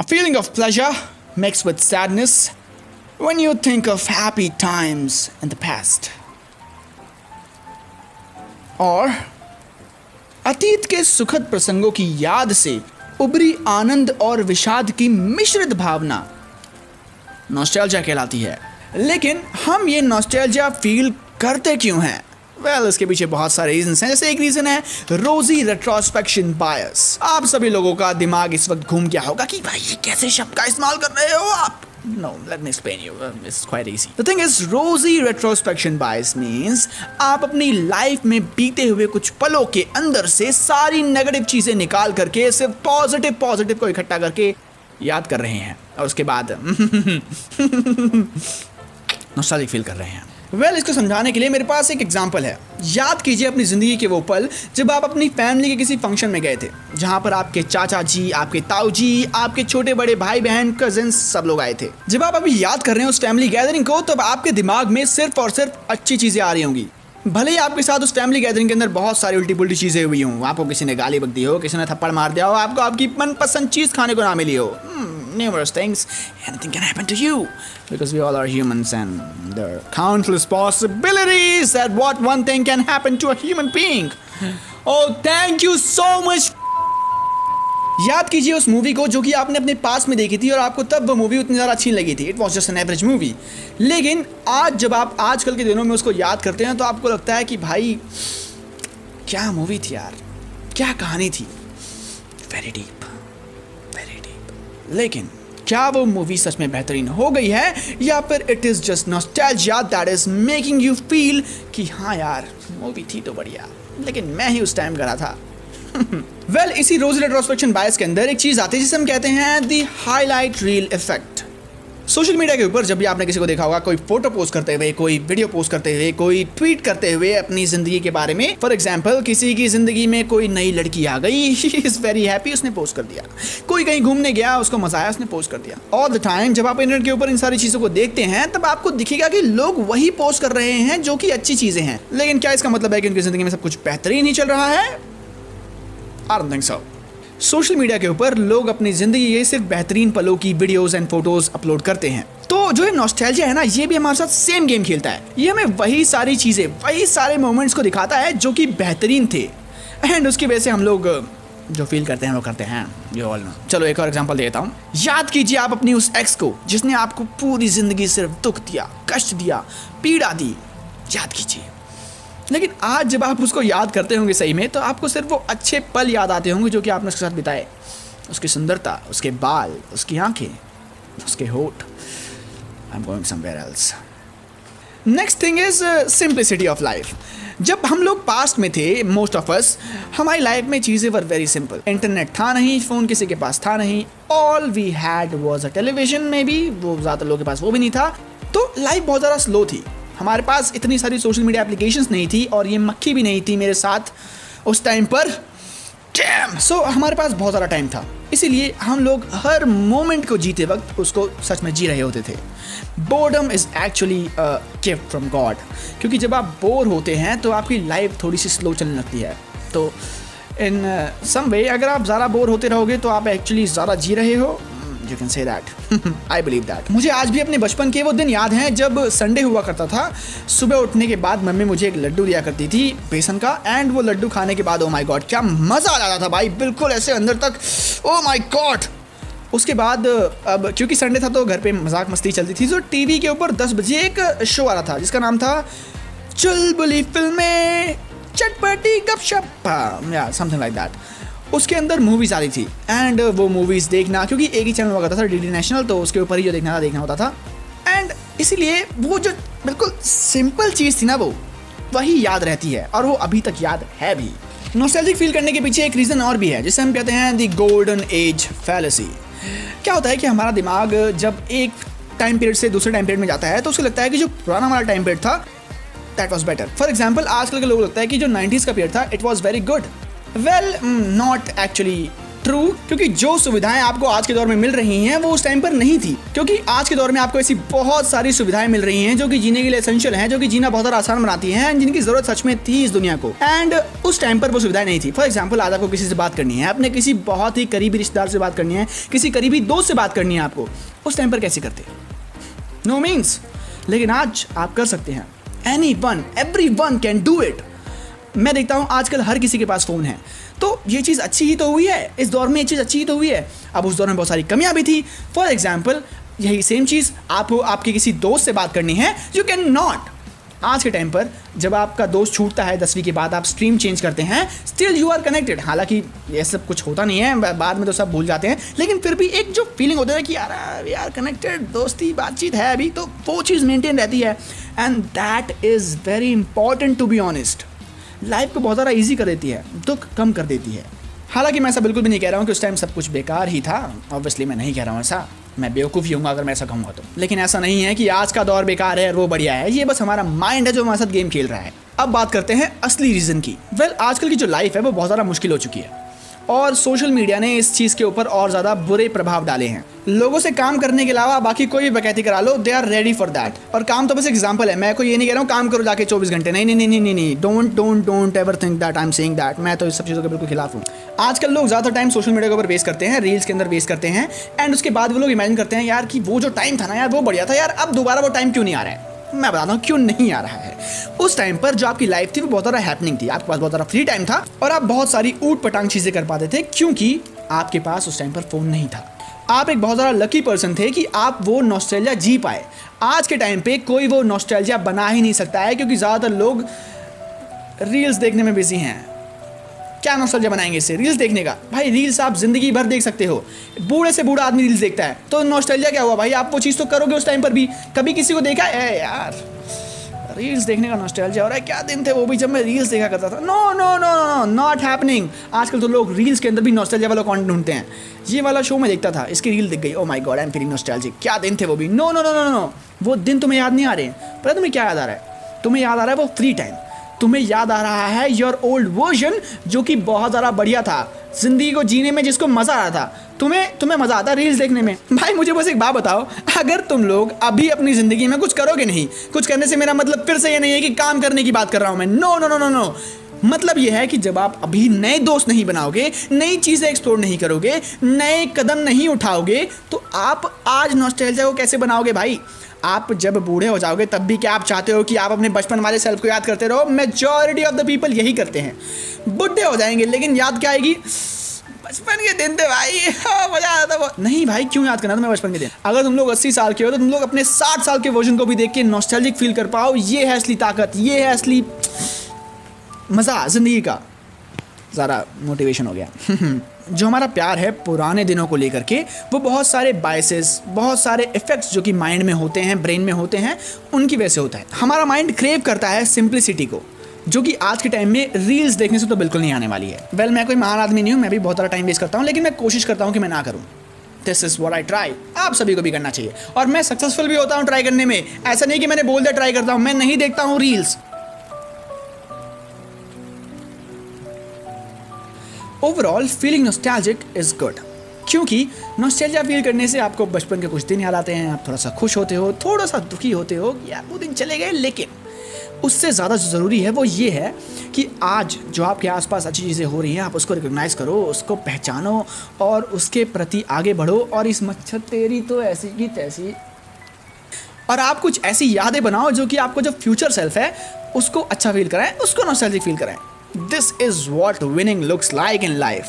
feeling of pleasure mixed with sadness when you think of happy times in the past. और अतीत के सुखद प्रसंगों की याद से उभरी आनंद और विषाद की मिश्रित भावना नॉस्टैल्जिया कहलाती है। लेकिन हम ये नॉस्टैल्जिया फील करते क्यों हैं? इसके पीछे बहुत सारे रीजंस हैं। जैसे एक रीजन है रोजी रेट्रोस्पेक्शन बायस। आप सभी लोगों का दिमाग इस वक्त घूम गया होगा कि भाई ये कैसे शब्द का इस्तेमाल कर रहे हो आप। No, let me explain you. It's quite easy. The thing is, rosy retrospection bias means आप अपनी लाइफ में बीते हुए कुछ पलों के अंदर से सारी नेगेटिव चीजें निकाल करके सिर्फ पॉजिटिव को इकट्ठा करके याद कर रहे हैं और उसके बाद नॉस्टैल्जिक फील कर रहे हैं। इसको समझाने के लिए मेरे पास एक एग्जांपल है। याद कीजिए अपनी ज़िंदगी के वो पल जब आप अपनी फैमिली के किसी फंक्शन में गए थे, जहां पर आपके चाचा जी, आपके ताऊ जी, आपके छोटे बड़े भाई बहन, कजिन्स सब लोग आए थे। जब आप अभी याद कर रहे हैं उस फैमिली गैदरिंग को, तब आपके दिमाग में सिर्फ और सिर्फ अच्छी चीज़ें आ रही होंगी। भले ही आपके साथ उस फैमिली गैदरिंग के अंदर बहुत सारी उल्टी पुल्टी चीज़ें हुई हों, आपको किसी ने गाली बक दी हो, किसी ने थप्पड़ मार दिया हो, आपको आपकी मनपसंद चीज़ खाने को ना मिली हो। Numerous things, anything can happen to you because we all are humans and there are countless possibilities that what one thing can happen to a human being. Oh, thank you so much. याद कीजिए उस movie को जो कि आपने अपने पास में देखी थी और आपको तब वो मूवी उतनी ज़्यादा अच्छी लगी थी। It was just an average movie. लेकिन आज जब आप आजकल के दिनों में उसको याद करते हैं तो आपको लगता है कि भाई क्या मूवी थी यार, क्या कहानी थी। Very deep. लेकिन क्या वो मूवी सच में बेहतरीन हो गई है या फिर it is just nostalgia that is making you feel कि हाँ यार मूवी थी तो बढ़िया, लेकिन मैं ही उस टाइम करा था। इसी रोजी रेट्रोस्पेक्शन बायस के अंदर एक चीज़ आती है जिसे हम कहते हैं the highlight reel effect. Social media के ऊपर जब भी आपने किसी को देखा होगा कोई फोटो पोस्ट करते हुए, कोई वीडियो पोस्ट करते हुए, कोई ट्वीट करते हुए अपनी जिंदगी के बारे में, फॉर एग्जांपल किसी की जिंदगी में कोई नई लड़की आ गई, शी इज वेरी हैप्पी, उसने पोस्ट कर दिया। कोई कहीं घूमने गया, उसको मजा आया, उसने पोस्ट कर दिया। ऑल द टाइम जब आप इंटरनेट के ऊपर इन सारी चीजों को देखते हैं तब आपको दिखेगा कि लोग वही पोस्ट कर रहे हैं जो कि अच्छी चीजें हैं। लेकिन क्या इसका मतलब है कि उनकी जिंदगी में सब कुछ बेहतरीन ही चल रहा है? I don't think so. Social media के ऊपर लोग अपनी जिंदगी के सिर्फ बेहतरीन पलों की वीडियोस एंड फोटोज अपलोड करते हैं। तो जो ये नॉस्टैल्जिया है ना, ये भी हमारे साथ सेम गेम खेलता है। ये हमें वही सारी चीजें, वही सारे मोमेंट्स को दिखाता है जो कि बेहतरीन थे एंड उसकी वजह से हम लोग जो फील करते हैं वो करते हैं। You all know. चलो एक और एग्जांपल देता हूँ। याद कीजिए आप अपनी उस एक्स को जिसने आपको पूरी जिंदगी सिर्फ दुख दिया, कष्ट दिया, पीड़ा दी। याद कीजिए। लेकिन आज जब आप उसको याद करते होंगे सही में, तो आपको सिर्फ वो अच्छे पल याद आते होंगे जो कि आपने उसके साथ बिताए। उसकी सुंदरता, उसके बाल, उसकी आंखें, उसके होठ। I'm going somewhere else. Next thing is simplicity of life. जब हम लोग पास्ट में थे, most of us, हमारी लाइफ में चीज़ें वर वेरी सिंपल। इंटरनेट था नहीं, फ़ोन किसी के पास था नहीं। All we had was a television maybe, वो ज़्यादा लोगों के पास वो भी नहीं था। तो लाइफ बहुत ज़्यादा स्लो थी। हमारे पास इतनी सारी सोशल मीडिया एप्लीकेशंस नहीं थी और ये मक्खी भी नहीं थी मेरे साथ उस टाइम पर। सो हमारे पास बहुत ज़्यादा टाइम था, इसीलिए हम लोग हर मोमेंट को जीते वक्त उसको सच में जी रहे होते थे। Boredom is actually gift from God, क्योंकि जब आप बोर होते हैं तो आपकी लाइफ थोड़ी सी स्लो चलने लगती है। तो इन सम वे अगर आप ज़्यादा बोर होते रहोगे तो आप एक्चुअली ज़्यादा जी रहे हो। You can say that. I believe that. मुझे आज भी अपने बचपन के वो दिन याद हैं जब संडे हुआ करता था। सुबह उठने के बाद मम्मी मुझे एक लड्डू दिया करती थी बेसन का, एंड वो लड्डू खाने के बाद ओ माय गॉड क्या मज़ा आ जाता था भाई, बिल्कुल ऐसे अंदर तक ओ माय गॉड। उसके बाद अब क्योंकि संडे था तो घर पे मजाक मस्ती चलती थी, तो टीवी के ऊपर 10 बजे एक शो आ रहा था जिसका नाम था चुलबुली फिल्में चटपटी गपशप, या समथिंग लाइक दैट। उसके अंदर मूवीज़ आ रही थी एंड वो मूवीज़ देखना, क्योंकि एक ही चैनल हुआ करता था डीडी नेशनल, तो उसके ऊपर ही जो देखना होता था। एंड इसीलिए वो जो बिल्कुल सिंपल चीज़ थी ना वो वही याद रहती है और वो अभी तक याद है भी। नॉस्टैल्जिक फील करने के पीछे एक रीज़न और भी है जिसे हम कहते हैं द गोल्डन एज फैलेसी। क्या होता है कि हमारा दिमाग जब एक टाइम पीरियड से दूसरे टाइम पीरियड में जाता है तो उसे लगता है कि जो पुराना हमारा टाइम पीरियड था that was better. For example आजकल के लोगों को लगता है कि जो 90s का पीरियड था it was very good. Well not actually true, क्योंकि जो सुविधाएं आपको आज के दौर में मिल रही हैं वो उस टाइम पर नहीं थी, क्योंकि आज के दौर में आपको ऐसी बहुत सारी सुविधाएं मिल रही हैं जो कि जीने के लिए एसेंशियल हैं, जो कि जीना बहुत ज़्यादा आसान बनाती हैं, जिनकी जरूरत सच में थी इस दुनिया को। एंड उस टाइम पर वो सुविधाएं नहीं थी। फॉर एग्जाम्पल, आज आपको किसी से बात करनी है, अपने किसी बहुत ही करीबी रिश्तेदार से बात करनी है, किसी करीबी दोस्त से बात करनी है आपको, उस टाइम पर कैसे करते? No means. लेकिन आज आप कर सकते हैं। Anyone, everyone can do it. मैं देखता हूँ आजकल हर किसी के पास फ़ोन है, तो ये चीज़ अच्छी ही तो हुई है। इस दौर में ये चीज़ अच्छी ही तो हुई है। अब उस दौर में बहुत सारी कमियां भी थी। फॉर एग्जाम्पल, यही सेम चीज़ आपको आपके किसी दोस्त से बात करनी है, यू कैन नॉट। आज के टाइम पर जब आपका दोस्त छूटता है 10वीं के बाद, आप स्ट्रीम चेंज करते हैं, स्टिल यू आर कनेक्टेड। हालांकि ये सब कुछ होता नहीं है, बाद में तो सब भूल जाते हैं, लेकिन फिर भी एक जो फीलिंग होता है कि यार कनेक्टेड, दोस्ती बातचीत है अभी, तो वो चीज़ मेंटेन रहती है। And that is very important to be honest. Life को बहुत ज़्यादा ईजी कर देती है, दुख कम कर देती है। हालांकि मैं ऐसा बिल्कुल भी नहीं कह रहा हूँ कि उस टाइम सब कुछ बेकार ही था। ऑब्वियसली मैं नहीं कह रहा हूँ ऐसा, मैं बेवकूफ़ ही हूँ अगर मैं ऐसा कहूँगा तो। लेकिन ऐसा नहीं है कि आज का दौर बेकार है और वो बढ़िया है। ये बस हमारा माइंड है जो हमारे साथ गेम खेल रहा है। अब बात करते हैं असली रीज़न की। आजकल की जो लाइफ है वो बहुत ज़्यादा मुश्किल हो चुकी है और सोशल मीडिया ने इस चीज़ के ऊपर और ज़्यादा बुरे प्रभाव डाले हैं। लोगों से काम करने के अलावा बाकी कोई भी बकैती करा लो, they are ready for that. और काम तो बस एग्जांपल है। मैं कोई ये नहीं कह रहा हूँ काम करो जाके 24 घंटे। नहीं, don't ever think that I am saying that. मैं तो इस सब चीज़ों के बिल्कुल खिलाफ हूँ। आजकल लोग ज़्यादा टाइम सोशल मीडिया के ऊपर वेस्ट करते हैं, रील्स के अंदर वेस्ट करते हैं, एंड उसके बाद वो लोग इमेजिन करते हैं यार कि वो जो टाइम था ना यार, वो बढ़िया था यार, अब दोबारा वो टाइम क्यों नहीं आ रहा है। मैं बताता हूँ क्यों नहीं आ रहा है। उस टाइम पर जो आपकी लाइफ थी वो बहुत ज़्यादा हैपनिंग थी, आपके पास बहुत ज़्यादा फ्री टाइम था और आप बहुत सारी ऊट पटांग चीज़ें कर पाते थे, क्योंकि आपके पास उस टाइम पर फ़ोन नहीं था। आप एक बहुत ज़्यादा लकी पर्सन थे कि आप वो नॉस्टैल्जिया जी पाए। आज के टाइम पे कोई वो नॉस्टैल्जिया बना ही नहीं सकता है, क्योंकि ज़्यादातर लोग रील्स देखने में बिजी हैं। क्या नॉस्टैल्जिया बनाएंगे इससे? रील्स देखने का? भाई रील्स आप ज़िंदगी भर देख सकते हो। बूढ़े से बूढ़ा आदमी रील्स देखता है, तो नॉस्टैल्जिया क्या हुआ भाई? आप वो चीज़ तो करोगे उस टाइम पर भी। कभी किसी को देखा है यार रील्स देखने का नॉस्टैल्जिया हो रहा है? क्या दिन थे वो भी जब मैं रील्स देखा करता था। No, not happening. आजकल तो लोग रील्स के अंदर भी नॉस्टैल्जिया वाला कंटेंट ढूंढते हैं। ये वाला शो मैं देखता था, इसकी रील दिख गई, oh my God I am feeling nostalgic. क्या दिन थे वो भी। नो, वो दिन तुम्हें याद नहीं आ रहे। पता तुम्हें क्या याद आ रहा है? तुम्हें याद आ रहा है वो फ्री टाइम। तुम्हें याद आ रहा है योर ओल्ड वर्जन, जो कि बहुत ज़्यादा बढ़िया था, जिंदगी को जीने में जिसको मज़ा आ रहा था। तुम्हें मज़ा आता है रील्स देखने में। भाई मुझे बस एक बात बताओ, अगर तुम लोग अभी अपनी ज़िंदगी में कुछ करोगे नहीं, कुछ करने से मेरा मतलब फिर से ये नहीं है कि काम करने की बात कर रहा हूँ मैं। नो, मतलब ये है कि जब आप अभी नए दोस्त नहीं बनाओगे, नई चीज़ें एक्सप्लोर नहीं करोगे, नए कदम नहीं उठाओगे, तो आप आज नॉस्टैल्जिया को कैसे बनाओगे भाई? आप जब बूढ़े हो जाओगे तब भी क्या आप चाहते हो कि आप अपने बचपन वाले सेल्फ को याद करते रहो? मेजॉरिटी ऑफ द पीपल यही करते हैं। बूढ़े हो जाएंगे लेकिन याद क्या आएगी? बचपन के दिन थे भाई, मजा आता था वो। नहीं भाई, क्यों याद करना तुम्हें बचपन के दिन? अगर तुम लोग 80 साल के हो तो तुम लोग अपने 60 साल के वर्जन को भी देख के नॉस्टैल्जिक फील कर पाओ। ये है असली ताकत, ये है असली मज़ा ज़िंदगी का। ज़रा मोटिवेशन हो गया। जो हमारा प्यार है पुराने दिनों को लेकर के, वो बहुत सारे बायसेस, बहुत सारे इफ़ेक्ट्स जो कि माइंड में होते हैं, ब्रेन में होते हैं, उनकी वजह से होता है। हमारा माइंड क्रेव करता है सिंप्लिसिटी को, जो कि आज के टाइम में रील्स देखने से तो बिल्कुल नहीं आने वाली है। मैं कोई महान आदमी नहीं हूँ, मैं भी बहुत ज़्यादा टाइम वेस्ट करता हूँ, लेकिन मैं कोशिश करता हूँ कि मैं ना करूँ। This is what I try. आप सभी को भी करना चाहिए और मैं सक्सेसफुल भी होता हूँ ट्राई करने में। ऐसा नहीं कि मैंने बोल दिया ट्राई करता हूँ, मैं नहीं देखता हूँ reels. Overall feeling nostalgic is good, क्योंकि नॉस्टैल्जिया फील करने से आपको बचपन के कुछ दिन याद आते हैं। आप थोड़ा सा खुश होते हो, थोड़ा सा दुखी होते हो कि यार वो दिन चले गए, लेकिन उससे ज़्यादा जो ज़रूरी है वो ये है कि आज जो आपके आसपास अच्छी चीज़ें हो रही हैं, आप उसको रिकॉग्नाइज़ करो, उसको पहचानो और उसके प्रति आगे बढ़ो। और इस मच्छर तेरी तो ऐसी की तैसी, और आप कुछ ऐसी यादें बनाओ जो कि आपको जो फ्यूचर सेल्फ है उसको अच्छा फील कराएं, उसको नॉस्टैल्जिक फील कराएं। This is what winning looks like in life.